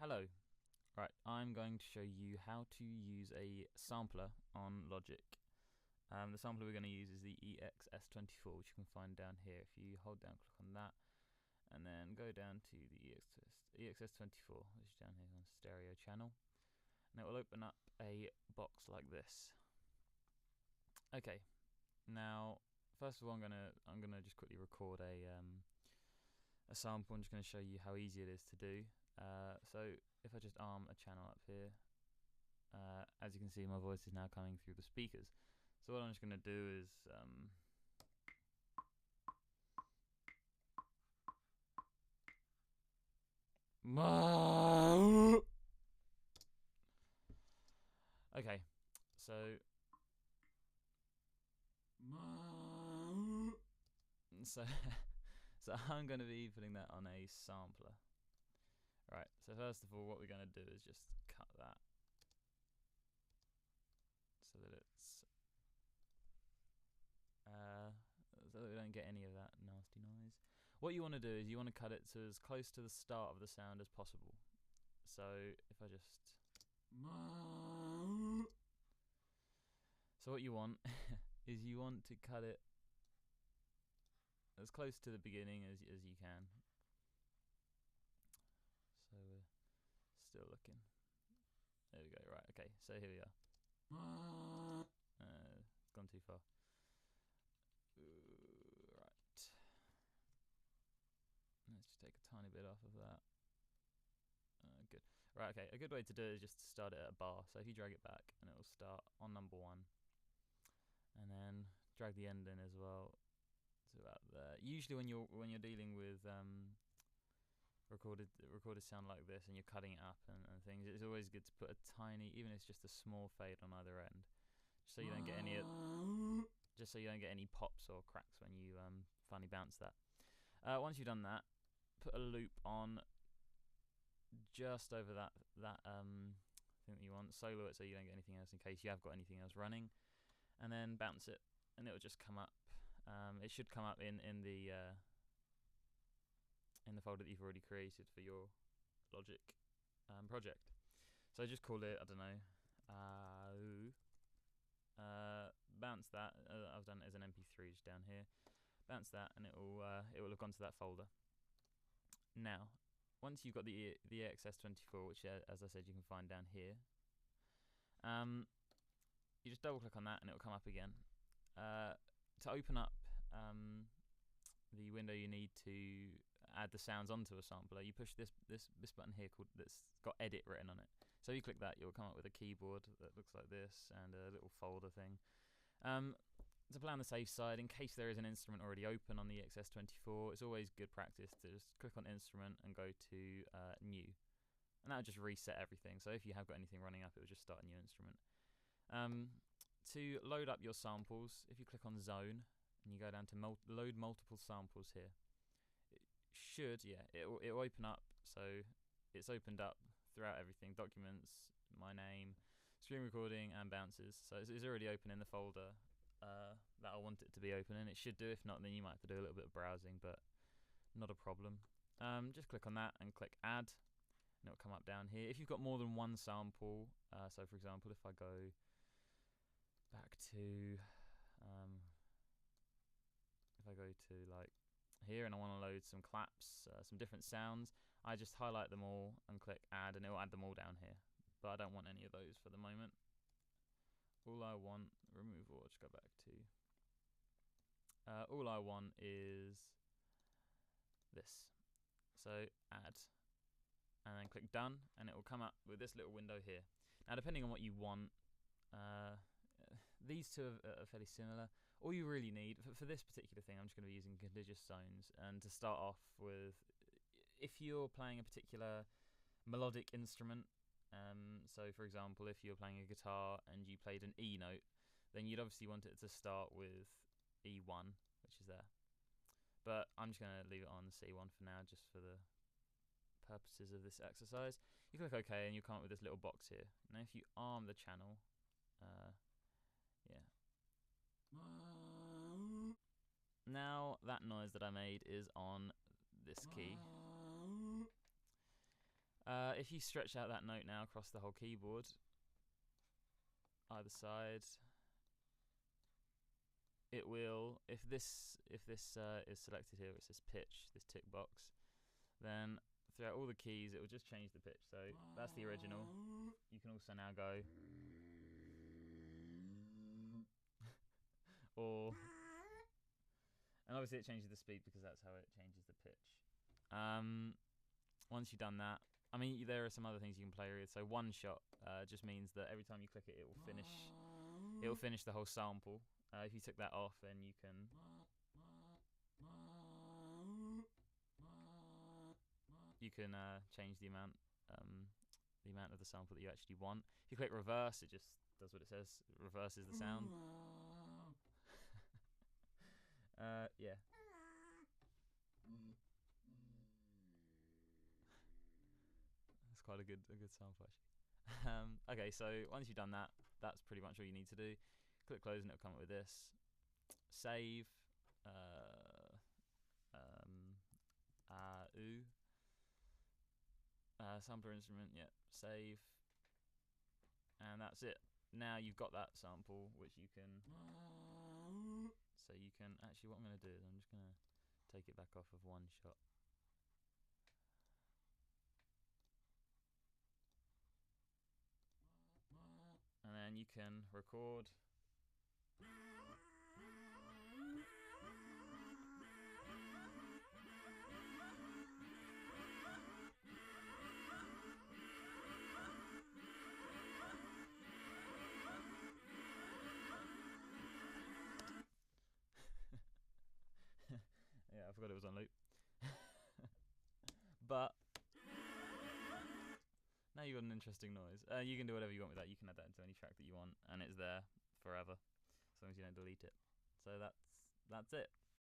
Hello. Right, I'm going to show you how to use a sampler on Logic. The sampler we're going to use is the EXS24, which you can find down here. If you hold down, click on that, and then go down to the EXS24, which is down here on stereo channel, and it will open up a box like this. Okay, now first of all, I'm gonna just quickly record a sample. I'm just going to show you how easy it is to do. So if I just arm a channel up here, as you can see, my voice is now coming through the speakers. So what I'm just going to do is okay, so so I'm going to be putting that on a sampler. Right, so first of all, what we're going to do is just cut that so that it's so that we don't get any of that nasty noise. What you want to do is you want to cut it to as close to the start of the sound as possible. So if I just so what you want is you want to cut it as close to the beginning as you can. So we're still looking. There we go. Right. Okay. So here we are. It's gone too far. Right. Let's just take a tiny bit off of that. Good. Right. Okay. A good way to do it is just to start it at a bar. So if you drag it back, and it will start on number 1, and then drag the end in as well to about there. Usually, when you're dealing with recorded sound like this, and you're cutting it up and things, it's always good to put a tiny, even if it's just a small fade on either end, just so you don't get any pops or cracks when you finally bounce that. Once you've done that, put a loop on just over that thing that you want. Solo it so you don't get anything else in case you have got anything else running, and then bounce it, and it will just come up. It should come up in the folder that you've already created for your Logic project. So just call it, I don't know, bounce that. I've done it as an MP3 just down here. Bounce that, and it will look onto that folder. Now, once you've got the EXS24, which, as I said, you can find down here, you just double click on that, and it will come up again. To open up the window you need to add the sounds onto a sampler, you push this button here that's got edit written on it. So if you click that, you'll come up with a keyboard that looks like this and a little folder thing. To play on the safe side, in case there is an instrument already open on the EXS24, it's always good practice to just click on instrument and go to new, and that'll just reset everything. So if you have got anything running up, it will just start a new instrument. To load up your samples, if you click on zone and you go down to load multiple samples here, it should, it'll open up. So it's opened up throughout everything: documents, my name, screen recording, and bounces. So it's already open in the folder that I want it to be open in. It should do. If not, then you might have to do a little bit of browsing, but not a problem. Just click on that and click add, and it'll come up down here. If you've got more than one sample, so for example, if I go back to like here, and I want to load some claps, some different sounds, I just highlight them all and click add, and it will add them all down here. But I don't want any of those for the moment. All I want, remove all, just go back to, all I want is this. So add, and then click done, and it will come up with this little window here. Now, depending on what you want, these two are fairly similar. All you really need, for this particular thing, I'm just going to be using contiguous zones. And to start off with, if you're playing a particular melodic instrument, so for example, if you're playing a guitar and you played an E note, then you'd obviously want it to start with E1, which is there. But I'm just going to leave it on C1 for now, just for the purposes of this exercise. You click OK, and you come up with this little box here. Now if you arm the channel, now that noise that I made is on this key. If you stretch out that note now across the whole keyboard, either side, it will, if this is selected here, it says pitch, this tick box, then throughout all the keys it will just change the pitch. So that's the original. You can also now go or, and obviously it changes the speed because that's how it changes the pitch. Once you've done that, I mean, there are some other things you can play with. So one shot just means that every time you click it, it will finish the whole sample. If you took that off, then you can change the amount of the sample that you actually want. If you click reverse, it just does what it says. It reverses the sound. Yeah. That's quite a good sample actually. Okay, so once you've done that, that's pretty much all you need to do. Click close and it'll come up with this. Save. Sampler instrument, yeah. Save. And that's it. Now you've got that sample, which you can. So you can actually. What I'm going to do is I'm just going to take it back off of one shot. And then you can record. Yeah, I forgot it was on loop. But now you've got an interesting noise. You can do whatever you want with that. You can add that into any track that you want, and it's there forever, as long as you don't delete it. So that's it.